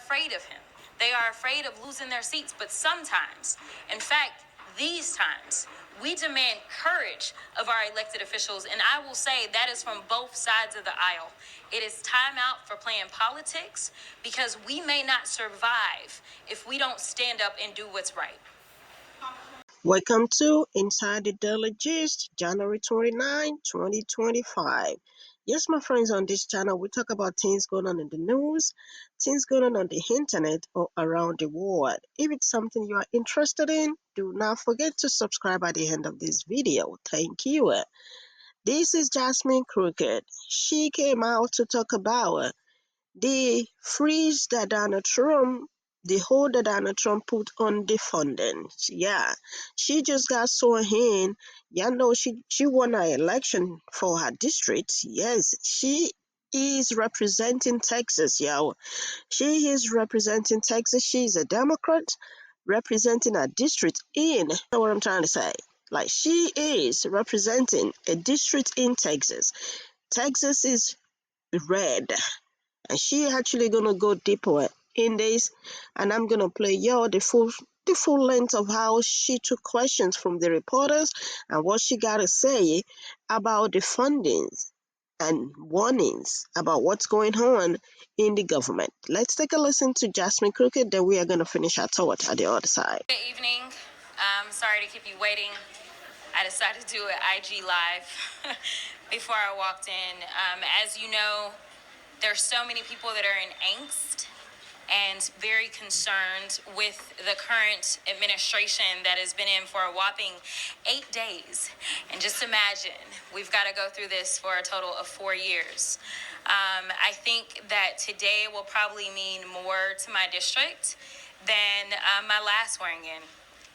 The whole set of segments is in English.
afraid of him. They are afraid of losing their seats. But sometimes, in fact, these times, we demand courage of our elected officials, and I will say that is from both sides of the aisle. It is time out for playing politics, because we may not survive if we don't stand up and do what's right. Welcome to Inside the Daily Gist, January 29, 2025. Yes, my friends, on this channel, we talk about things going on in the news, things going on the internet, or around the world. If it's something you are interested in, do not forget to subscribe at the end of this video. Thank you. This is Jasmine Crokett. She came out to talk about the freeze that the hold that Donald Trump put on the funding. Yeah, she just got sworn in. Yeah, no, she won her election for her district. Yes, she is representing Texas, yo. She is representing Texas. She's a Democrat representing a district in, you know what I'm trying to say? Like, she is representing a district in Texas. Texas is red, and she actually gonna go deeper in this, and I'm gonna play y'all the full length of how she took questions from the reporters and what she gotta say about the fundings and warnings about what's going on in the government. Let's take a listen to Jasmine Crooked, then we are gonna finish our thought at the other side. Good evening. Sorry to keep you waiting. I decided to do an IG live before I walked in. As you know, there's so many people that are in angst and very concerned with the current administration that has been in for a whopping 8 days. And just imagine, we've got to go through this for a total of 4 years. I think that today will probably mean more to my district than my last swearing in,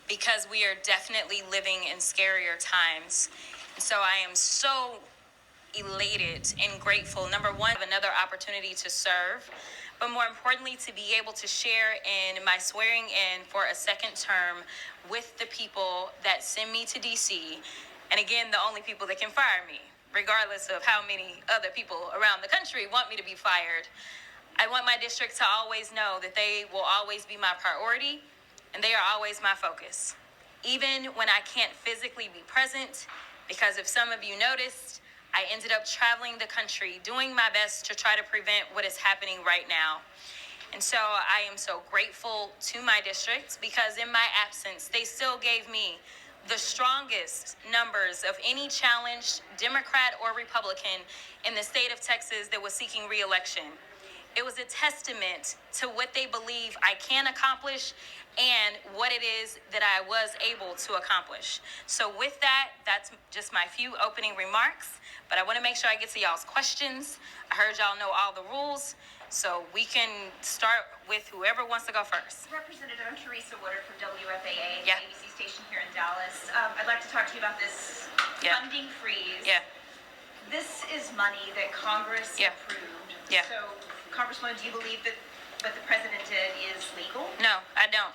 because we are definitely living in scarier times. And so I am so elated and grateful, number one, of another opportunity to serve, but more importantly, to be able to share in my swearing in for a second term with the people that send me to DC, and again, the only people that can fire me, regardless of how many other people around the country want me to be fired. I want my district to always know that they will always be my priority, and they are always my focus, even when I can't physically be present, because if some of you noticed, I ended up traveling the country, doing my best to try to prevent what is happening right now. And so I am so grateful to my district, because in my absence, they still gave me the strongest numbers of any challenged Democrat or Republican in the state of Texas that was seeking re-election. It was a testament to what they believe I can accomplish and what it is that I was able to accomplish. So with that, that's just my few opening remarks, but I want to make sure I get to y'all's questions. I heard y'all know all the rules, so we can start with whoever wants to go first. Representative, I'm Teresa Woodard from WFAA, Yeah. ABC station here in Dallas. I'd like to talk to you about this funding freeze. Yeah. This is money that Congress Yeah. approved. Yeah. So, Congresswoman, do you believe that what the president did is legal? No, I don't.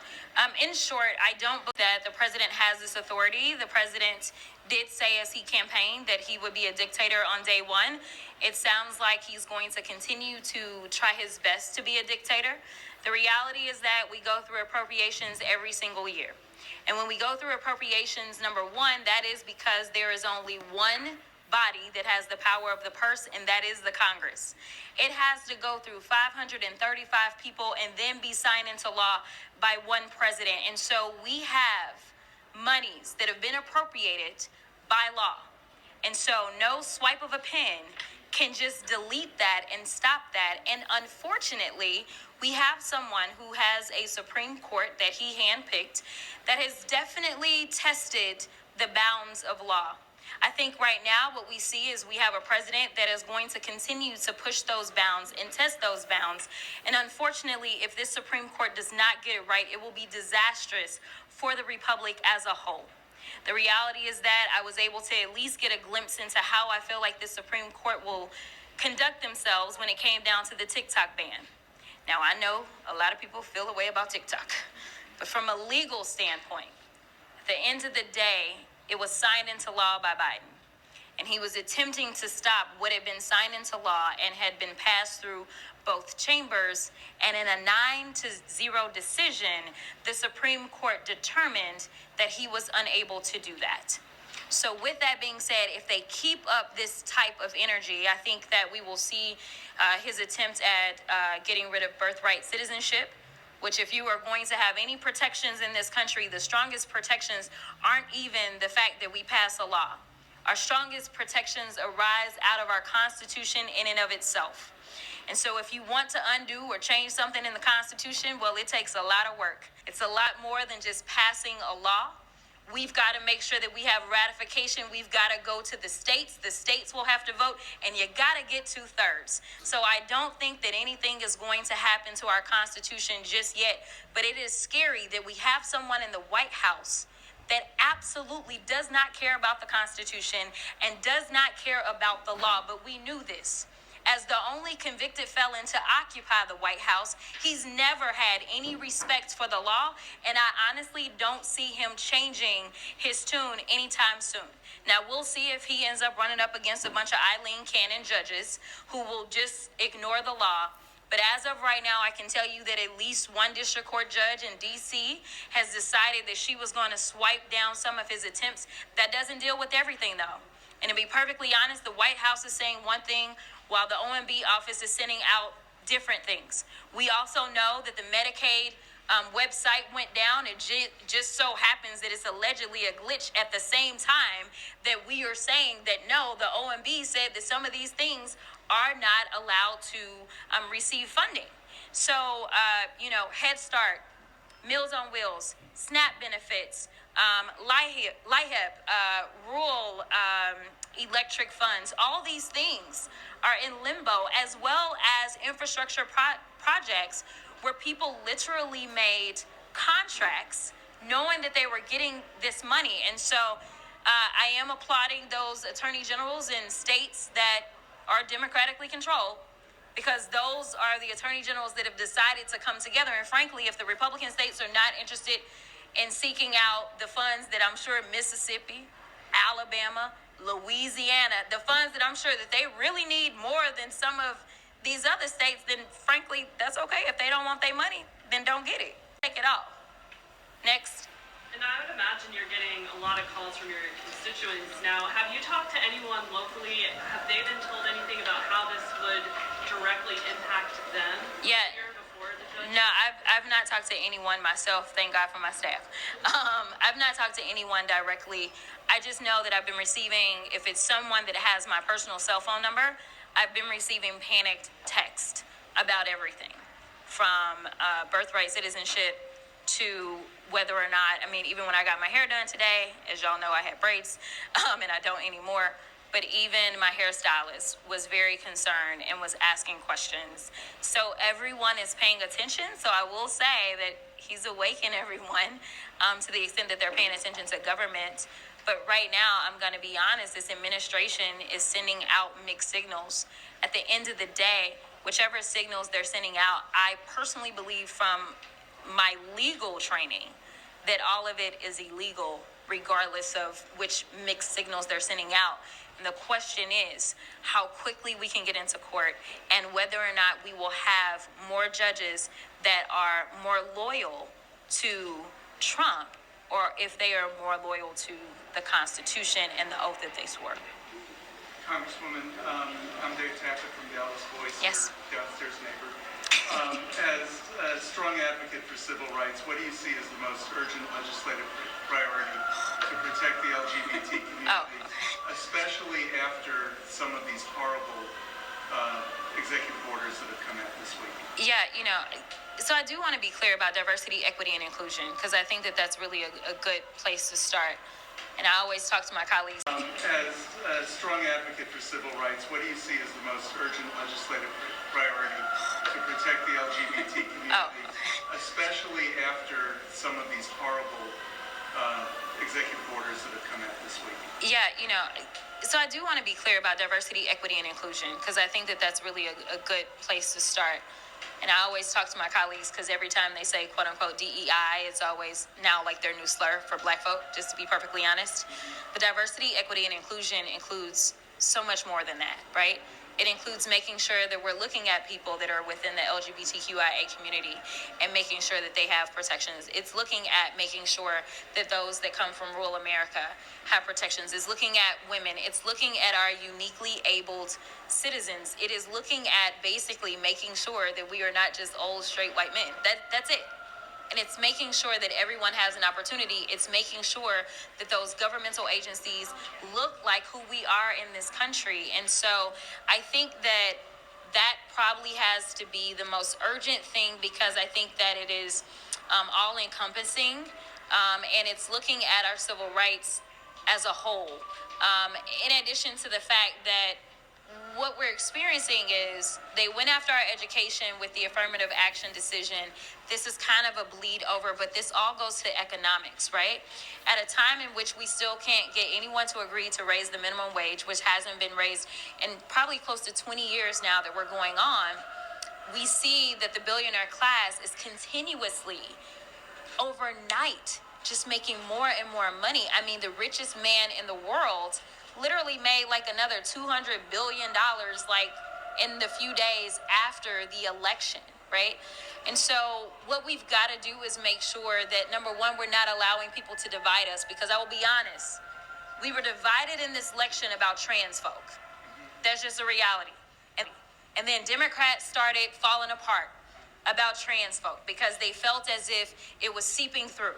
In short, I don't believe that the president has this authority. The president did say as he campaigned that he would be a dictator on day one. It sounds like he's going to continue to try his best to be a dictator. The reality is that we go through appropriations every single year. And when we go through appropriations, number one, that is because there is only one body that has the power of the purse, and that is the Congress. It has to go through 535 people and then be signed into law by one president. And so we have monies that have been appropriated by law. And so no swipe of a pen can just delete that and stop that. And unfortunately, we have someone who has a Supreme Court that he handpicked that has definitely tested the bounds of law. I think right now what we see is we have a president that is going to continue to push those bounds and test those bounds. And unfortunately, if this Supreme Court does not get it right, it will be disastrous for the Republic as a whole. The reality is that I was able to at least get a glimpse into how I feel like the Supreme Court will conduct themselves when it came down to the TikTok ban. Now, I know a lot of people feel a way about TikTok, but from a legal standpoint, at the end of the day, it was signed into law by Biden. and he was attempting to stop what had been signed into law and had been passed through both chambers. And in a 9-0 decision, the Supreme Court determined that he was unable to do that. So with that being said, if they keep up this type of energy, I think that we will see his attempt at getting rid of birthright citizenship, which if you are going to have any protections in this country, the strongest protections aren't even the fact that we pass a law. Our strongest protections arise out of our Constitution in and of itself. And so if you want to undo or change something in the Constitution, well, it takes a lot of work. It's a lot more than just passing a law. We've got to make sure that we have ratification. We've got to go to the states. The states will have to vote, and you got to get 2/3. So I don't think that anything is going to happen to our Constitution just yet, but it is scary that we have someone in the White House that absolutely does not care about the Constitution and does not care about the law. But we knew this. As the only convicted felon to occupy the White House, he's never had any respect for the law, and I honestly don't see him changing his tune anytime soon. Now, we'll see if he ends up running up against a bunch of Eileen Cannon judges who will just ignore the law. But as of right now, I can tell you that at least one district court judge in D.C. has decided that she was going to swipe down some of his attempts. That doesn't deal with everything, though. And to be perfectly honest, the White House is saying one thing while the OMB office is sending out different things. We also know that the Medicaid website went down. It just so happens that it's allegedly a glitch at the same time that we are saying that no, the OMB said that some of these things are not allowed to receive funding. So, Head Start, Meals on Wheels, SNAP benefits, LIHEP, rural electric funds, all these things are in limbo, as well as infrastructure projects where people literally made contracts knowing that they were getting this money. And so I am applauding those attorney generals in states that are democratically controlled, because those are the attorney generals that have decided to come together. And frankly, if the Republican states are not interested in seeking out the funds that I'm sure Mississippi, Alabama, Louisiana, the funds that I'm sure that they really need more than some of these other states, then frankly, that's okay. If they don't want their money, then don't get it. Take it off. Next. And I would imagine you're getting a lot of calls from your constituents now. Have you talked to anyone locally? Have they been told anything about how this would directly impact them? Yeah. No, I've not talked to anyone myself. Thank God for my staff. I've not talked to anyone directly. I just know that I've been receiving, if it's someone that has my personal cell phone number, I've been receiving panicked text about everything, from birthright citizenship to whether or not, even when I got my hair done today, as y'all know, I had braids, and I don't anymore. But even my hairstylist was very concerned and was asking questions. So everyone is paying attention. So I will say that he's awakened everyone to the extent that they're paying attention to government. But right now, I'm going to be honest, this administration is sending out mixed signals. At the end of the day, whichever signals they're sending out, I personally believe from my legal training that all of it is illegal, regardless of which mixed signals they're sending out. And the question is how quickly we can get into court, and whether or not we will have more judges that are more loyal to Trump, or if they are more loyal to the Constitution and the oath that they swore. Congresswoman, I'm Dave Tackett from Dallas Voice, Yes. Your downstairs neighbor. As a strong advocate for civil rights, what do you see as the most urgent legislative priority to protect the LGBT community, especially after some of these horrible executive orders that have come out this week? Yeah, so I do want to be clear about diversity, equity, and inclusion, because I think that that's really a good place to start. And I always talk to my colleagues. As a strong advocate for civil rights, what do you see as the most urgent legislative priority to protect the LGBT community, especially after some of these horrible executive orders that have come out this week? Yeah, so I do want to be clear about diversity, equity, and inclusion, because I think that that's really a good place to start. And I always talk to my colleagues because every time they say quote unquote DEI, it's always now like their new slur for black folk, just to be perfectly honest. But diversity, equity, and inclusion includes so much more than that, right? It includes making sure that we're looking at people that are within the LGBTQIA community and making sure that they have protections. It's looking at making sure that those that come from rural America have protections. It's looking at women. It's looking at our uniquely abled citizens. It is looking at basically making sure that we are not just old straight white men. That's it. And it's making sure that everyone has an opportunity. It's making sure that those governmental agencies look like who we are in this country. And so I think that that probably has to be the most urgent thing, because I think that it is all encompassing, and it's looking at our civil rights as a whole. In addition to the fact that what we're experiencing is they went after our education with the affirmative action decision. This is kind of a bleed over, but this all goes to economics, right? At a time in which we still can't get anyone to agree to raise the minimum wage, which hasn't been raised in probably close to 20 years now that we're going on, we see that the billionaire class is continuously, overnight, just making more and more money. I mean, the richest man in the world literally made like another $200 billion like in the few days after the election, right? And so what we've got to do is make sure that, number one, we're not allowing people to divide us, because I will be honest, we were divided in this election about trans folk. That's just a reality. And then Democrats started falling apart about trans folk because they felt as if it was seeping through.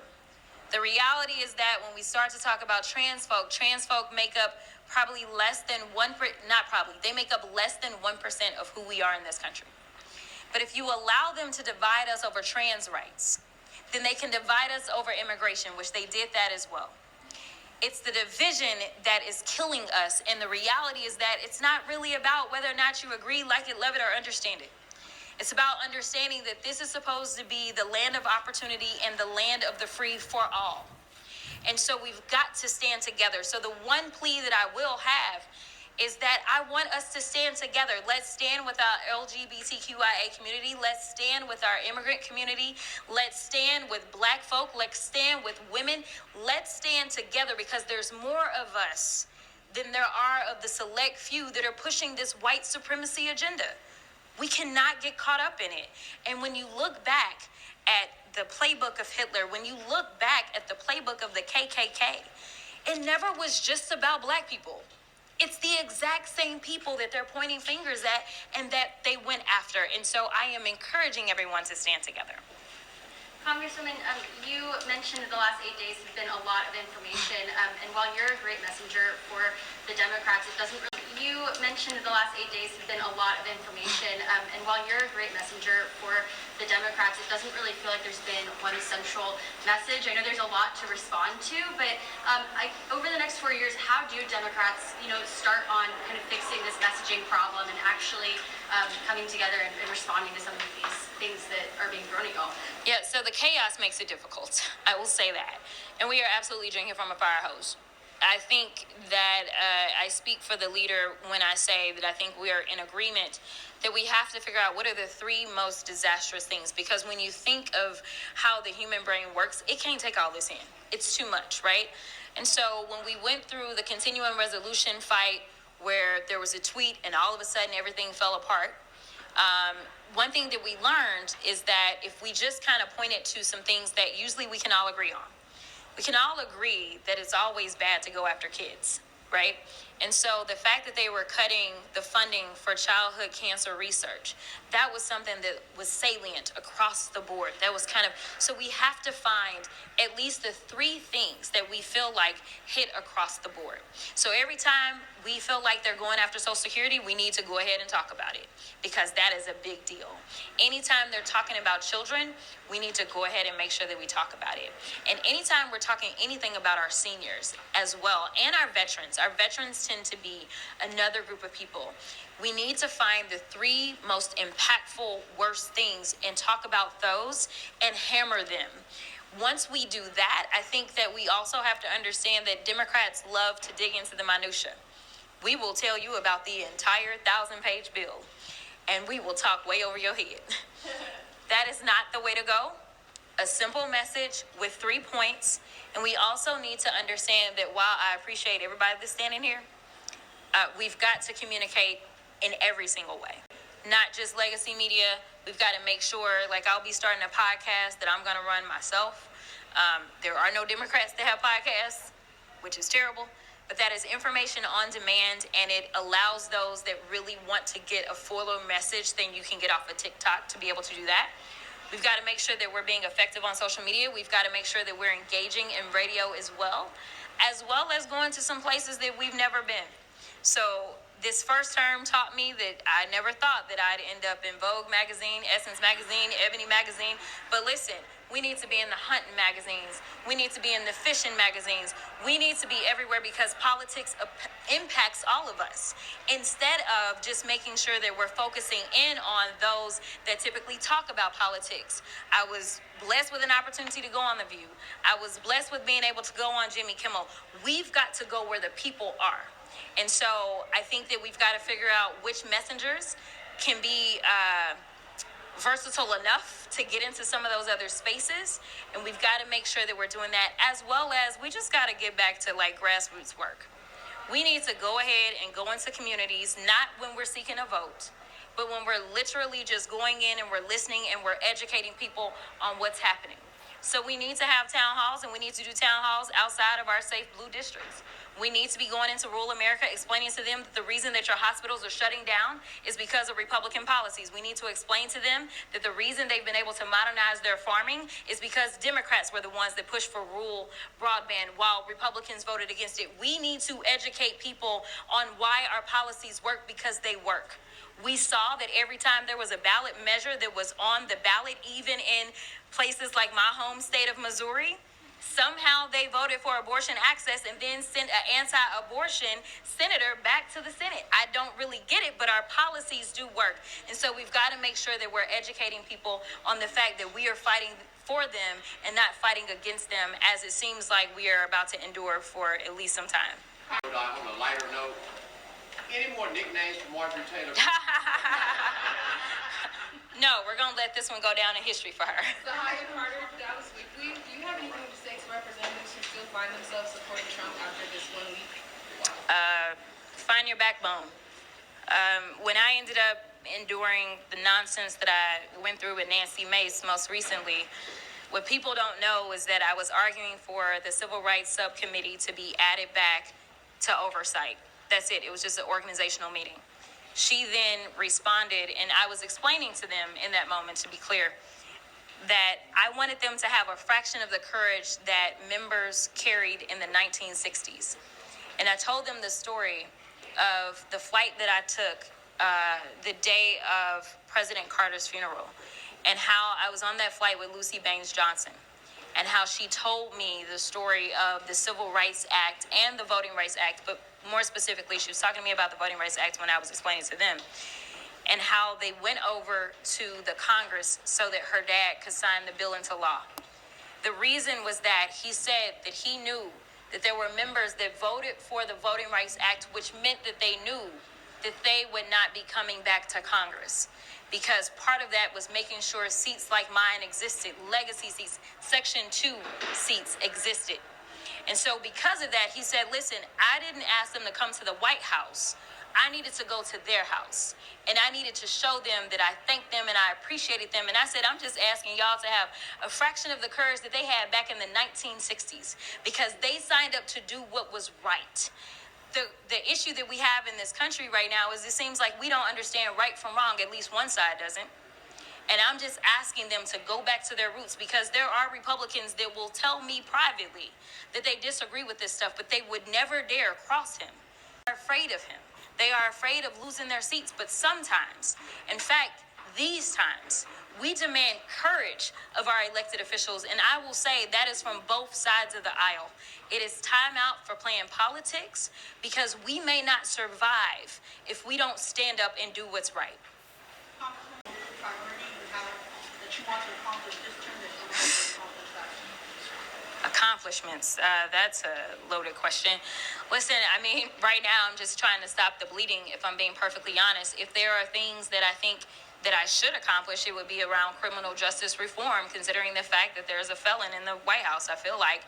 The reality is that when we start to talk about trans folk make up probably less than they make up less than 1% of who we are in this country. But if you allow them to divide us over trans rights, then they can divide us over immigration, which they did that as well. It's the division that is killing us. And the reality is that it's not really about whether or not you agree, like it, love it, or understand it. It's about understanding that this is supposed to be the land of opportunity and the land of the free for all. And so we've got to stand together. So the one plea that I will have is that I want us to stand together. Let's stand with our LGBTQIA community. Let's stand with our immigrant community. Let's stand with black folk. Let's stand with women. Let's stand together, because there's more of us than there are of the select few that are pushing this white supremacy agenda. We cannot get caught up in it. And when you look back at the playbook of Hitler, when you look back at the playbook of the KKK, it never was just about black people. It's the exact same people that they're pointing fingers at and that they went after. And so I am encouraging everyone to stand together. Congresswoman, you mentioned the last 8 days have been a lot of information, and while you're a great messenger for the Democrats, it doesn't really... You mentioned the last 8 days have been a lot of information, and while you're a great messenger for the Democrats, it doesn't really feel like there's been one central message. I know there's a lot to respond to, but over the next 4 years, how do Democrats, start on kind of fixing this messaging problem and actually coming together and responding to some of these things that are being thrown at y'all? Yeah, so the chaos makes it difficult. I will say that. And we are absolutely drinking from a fire hose. I think that I speak for the leader when I say that I think we are in agreement that we have to figure out what are the three most disastrous things. Because when you think of how the human brain works, it can't take all this in. It's too much, right? And so when we went through the continuing resolution fight where there was a tweet and all of a sudden everything fell apart, one thing that we learned is that if we just kind of pointed to some things that usually we can all agree on, we can all agree that it's always bad to go after kids, right? And so the fact that they were cutting the funding for childhood cancer research, that was something that was salient across the board. That was so we have to find at least the three things that we feel like hit across the board. So every time we feel like they're going after Social Security, we need to go ahead and talk about it, because that is a big deal. Anytime they're talking about children, we need to go ahead and make sure that we talk about it. And anytime we're talking anything about our seniors as well, and our veterans tend to be another group of people. We need to find the three most impactful, worst things and talk about those and hammer them. Once we do that, I think that we also have to understand that Democrats love to dig into the minutia. We will tell you about the entire 1,000-page bill. and we will talk way over your head. That is not the way to go. A simple message with 3 points. And we also need to understand that while I appreciate everybody that's standing here, we've got to communicate in every single way. Not just legacy media. We've got to make sure, like I'll be starting a podcast that I'm going to run myself. There are no Democrats that have podcasts, which is terrible. But that is information on demand, and it allows those that really want to get a fuller message than you can get off of TikTok to be able to do that. We've got to make sure that we're being effective on social media. We've got to make sure that we're engaging in radio as well as going to some places that we've never been. So this first term taught me that I never thought that I'd end up in Vogue magazine, Essence magazine, Ebony magazine. But listen, we need to be in the hunting magazines. We need to be in the fishing magazines. We need to be everywhere because politics impacts all of us. Instead of just making sure that we're focusing in on those that typically talk about politics. I was blessed with an opportunity to go on The View. I was blessed with being able to go on Jimmy Kimmel. We've got to go where the people are. And so I think that we've got to figure out which messengers can be versatile enough to get into some of those other spaces. And we've got to make sure that we're doing that, as well as we just got to get back to like grassroots work. We need to go ahead and go into communities, not when we're seeking a vote, but when we're literally just going in and we're listening and we're educating people on what's happening. So we need to have town halls, and we need to do town halls outside of our safe blue districts. We need to be going into rural America, explaining to them that the reason that your hospitals are shutting down is because of Republican policies. We need to explain to them that the reason they've been able to modernize their farming is because Democrats were the ones that pushed for rural broadband while Republicans voted against it. We need to educate people on why our policies work, because they work. We saw that every time there was a ballot measure that was on the ballot, even in places like my home state of Missouri, somehow they voted for abortion access and then sent an anti-abortion senator back to the Senate. I don't really get it, but our policies do work. And so we've got to make sure that we're educating people on the fact that we are fighting for them and not fighting against them, as it seems like we are about to endure for at least some time. On a lighter note, any more nicknames for Marjorie Taylor? No, we're going to let this one go down in history for her. So Hyatt Carter, Dallas Weekly, do you have anything to say to representatives who still find themselves supporting Trump after this 1 week? Find your backbone. When I ended up enduring the nonsense that I went through with Nancy Mace most recently, what people don't know is that I was arguing for the Civil Rights Subcommittee to be added back to oversight. That's it. It was just an organizational meeting. She then responded, and I was explaining to them in that moment, to be clear, that I wanted them to have a fraction of the courage that members carried in the 1960s. And I told them the story of the flight that I took the day of President Carter's funeral, and how I was on that flight with Lucy Baines Johnson, and how she told me the story of the Civil Rights Act and the Voting Rights Act, but more specifically, she was talking to me about the Voting Rights Act when I was explaining to them, and how they went over to the Congress so that her dad could sign the bill into law. The reason was that he said that he knew that there were members that voted for the Voting Rights Act, which meant that they knew that they would not be coming back to Congress, because part of that was making sure seats like mine existed, legacy seats, Section 2 seats existed. And so because of that, he said, listen, I didn't ask them to come to the White House. I needed to go to their house, and I needed to show them that I thanked them and I appreciated them. And I said, I'm just asking y'all to have a fraction of the courage that they had back in the 1960s, because they signed up to do what was right. The issue that we have in this country right now is it seems like we don't understand right from wrong. At least one side doesn't. And I'm just asking them to go back to their roots, because there are Republicans that will tell me privately that they disagree with this stuff, but they would never dare cross him. They're afraid of him. They are afraid of losing their seats. But sometimes, in fact, these times, we demand courage of our elected officials. And I will say that is from both sides of the aisle. It is time out for playing politics, because we may not survive if we don't stand up and do what's right. Priority you have that you want to accomplish this term that you want to accomplish that? Accomplishments. That's a loaded question. Listen, I mean, right now I'm just trying to stop the bleeding, if I'm being perfectly honest. If there are things that I think that I should accomplish, it would be around criminal justice reform, considering the fact that there's a felon in the White House. I feel like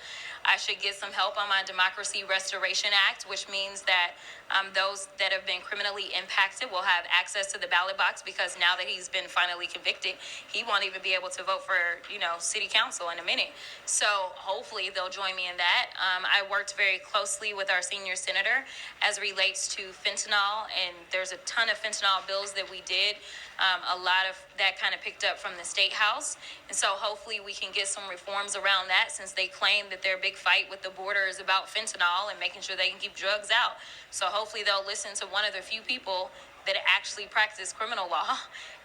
I should get some help on my Democracy Restoration Act, which means that those that have been criminally impacted will have access to the ballot box, because now that he's been finally convicted, he won't even be able to vote for, city council in a minute. So hopefully they'll join me in that. I worked very closely with our senior senator as it relates to fentanyl, and there's a ton of fentanyl bills that we did. A lot of that kind of picked up from the State House. And so hopefully we can get some reforms around that, since they claim that their big fight with the border is about fentanyl and making sure they can keep drugs out. So hopefully they'll listen to one of the few people that actually practice criminal law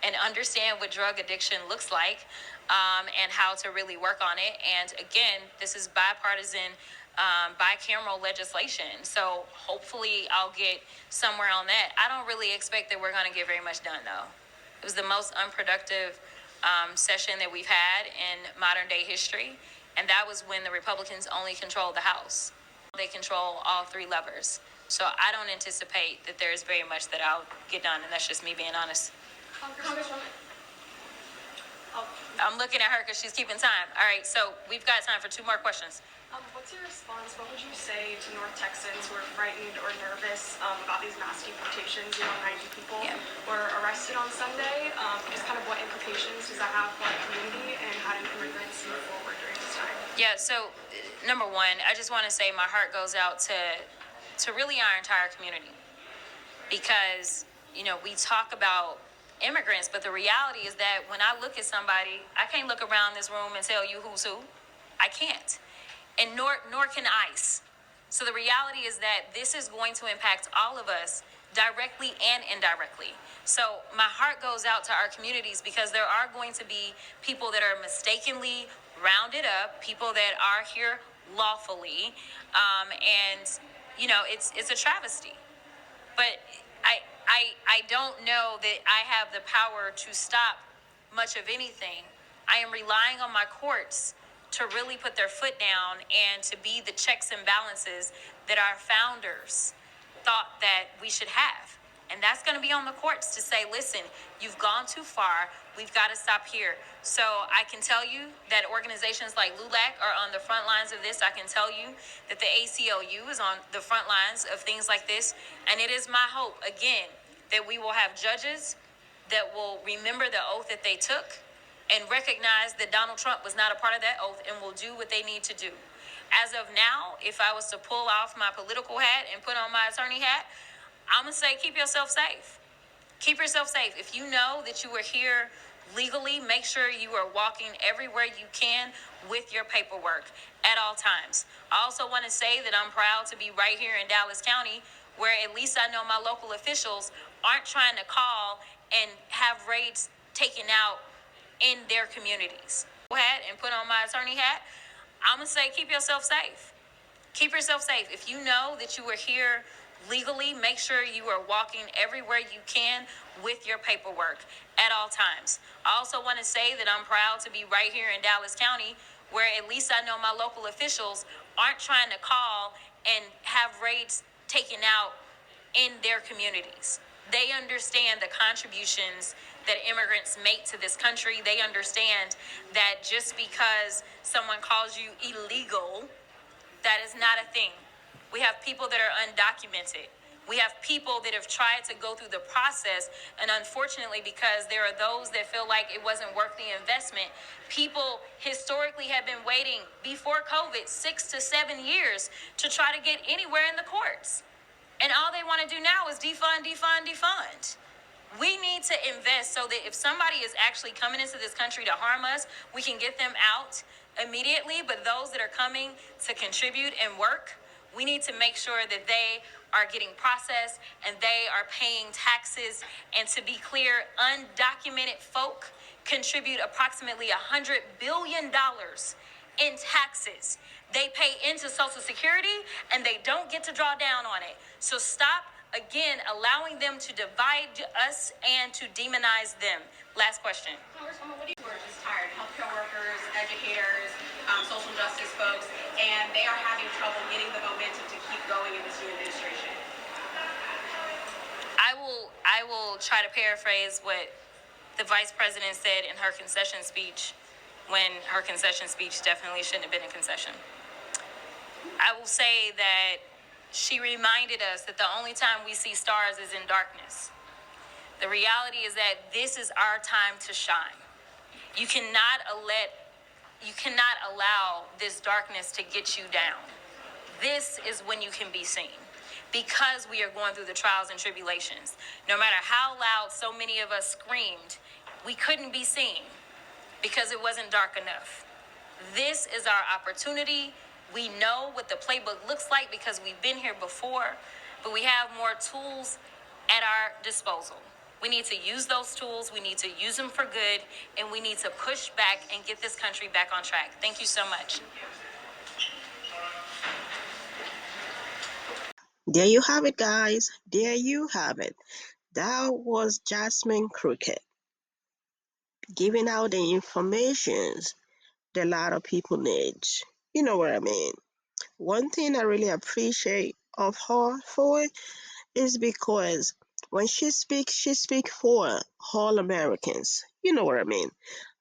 and understand what drug addiction looks like, and how to really work on it. And again, this is bipartisan, bicameral legislation. So hopefully I'll get somewhere on that. I don't really expect that we're going to get very much done, though. It was the most unproductive session that we've had in modern day history. And that was when the Republicans only controlled the House. They control all three levers. So I don't anticipate that there's very much that I'll get done. And that's just me being honest. Congresswoman. I'm looking at her because she's keeping time. All right, so we've got time for 2 more questions. What's your response? What would you say to North Texans who are frightened or nervous about these mass deportations? 90 people were arrested on Sunday. Just kind of what implications does that have for our community, and how do immigrants move forward during this time? Yeah, so number one, I just want to say my heart goes out to really our entire community, because, we talk about immigrants, but the reality is that when I look at somebody, I can't look around this room and tell you who's who. I can't. And nor can ICE. So the reality is that this is going to impact all of us directly and indirectly. So my heart goes out to our communities, because there are going to be people that are mistakenly rounded up, people that are here lawfully, and it's a travesty. But I don't know that I have the power to stop much of anything. I am relying on my courts to really put their foot down and to be the checks and balances that our founders thought that we should have. And that's going to be on the courts to say, listen, you've gone too far. We've got to stop here. So I can tell you that organizations like LULAC are on the front lines of this. I can tell you that the ACLU is on the front lines of things like this. And it is my hope, again, that we will have judges that will remember the oath that they took and recognize that Donald Trump was not a part of that oath, and will do what they need to do. As of now, if I was to pull off my political hat and put on my attorney hat, I'm going to say keep yourself safe. Keep yourself safe. If you know that you are here legally, make sure you are walking everywhere you can with your paperwork at all times. I also want to say that I'm proud to be right here in Dallas County, where at least I know my local officials aren't trying to call and have raids taken out in their communities. Go ahead and put on my attorney hat. I'm going to say keep yourself safe. Keep yourself safe. If you know that you are here legally, make sure you are walking everywhere you can with your paperwork at all times. I also want to say that I'm proud to be right here in Dallas County, where at least I know my local officials aren't trying to call and have raids taken out in their communities. They understand the contributions that immigrants make to this country. They understand that just because someone calls you illegal, that is not a thing. We have people that are undocumented. We have people that have tried to go through the process, and unfortunately, because there are those that feel like it wasn't worth the investment, people historically have been waiting before COVID 6 to 7 years to try to get anywhere in the courts. And all they want to do now is defund. We need to invest so that if somebody is actually coming into this country to harm us, we can get them out immediately. But those that are coming to contribute and work, we need to make sure that they are getting processed and they are paying taxes. And to be clear, undocumented folk contribute approximately $100 billion in taxes. They pay into Social Security and they don't get to draw down on it. So stop, again, allowing them to divide us and to demonize them. Last question. Congresswoman, what do you are just tired? Healthcare workers, educators, social justice folks, and they are having trouble getting the momentum to keep going in this new administration. I will try to paraphrase what the vice president said in her concession speech, when her concession speech definitely shouldn't have been a concession. I will say that she reminded us that the only time we see stars is in darkness. The reality is that this is our time to shine. You cannot allow this darkness to get you down. This is when you can be seen. Because we are going through the trials and tribulations. No matter how loud so many of us screamed, we couldn't be seen because it wasn't dark enough. This is our opportunity. We know what the playbook looks like because we've been here before, but we have more tools at our disposal. We need to use those tools, we need to use them for good, and we need to push back and get this country back on track. Thank you so much. There you have it, guys. There you have it. That was Jasmine Crokett giving out the informations that a lot of people need. You know what I mean? One thing I really appreciate of her for is because when she speaks for all Americans. You know what I mean?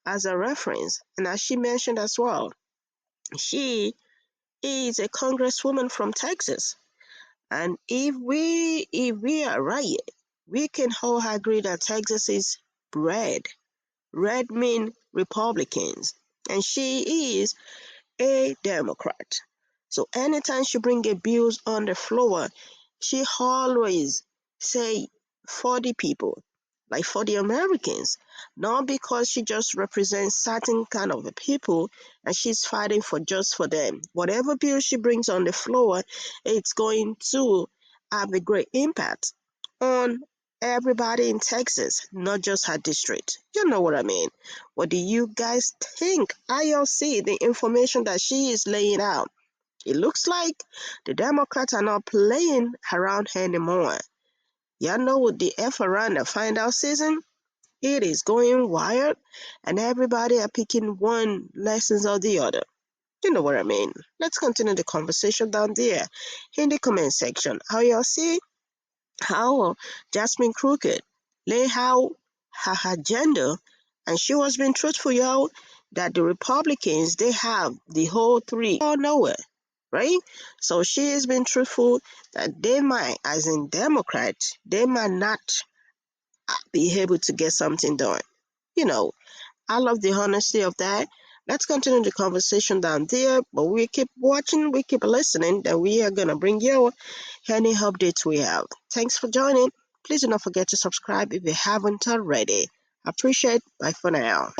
As a reference, and as she mentioned as well, she is a congresswoman from Texas. And if we are right, we can all agree that Texas is red. Red mean Republicans. And she is a Democrat. So anytime she bring a bills on the floor, she always say for the people, like for the Americans, not because she just represents certain kind of a people and she's fighting for just for them. Whatever bill she brings on the floor, it's going to have a great impact on everybody in Texas, not just her district. You know what I mean? What do you guys think? I'll see the information that she is laying out. It looks like the Democrats are not playing around anymore. Y'all know with the F around the find out season, it is going wild and everybody are picking one lessons or the other. You know what I mean? Let's continue the conversation down there in the comment section. How y'all see how Jasmine Crooked lay out her agenda, and she was being truthful, y'all, that the Republicans, they have the whole three. All know it, right? So she has been truthful that they might, as in Democrats, they might not be able to get something done. You know, I love the honesty of that. Let's continue the conversation down there, but we keep watching, we keep listening, that we are going to bring you any updates we have. Thanks for joining. Please do not forget to subscribe if you haven't already. Appreciate. Bye for now.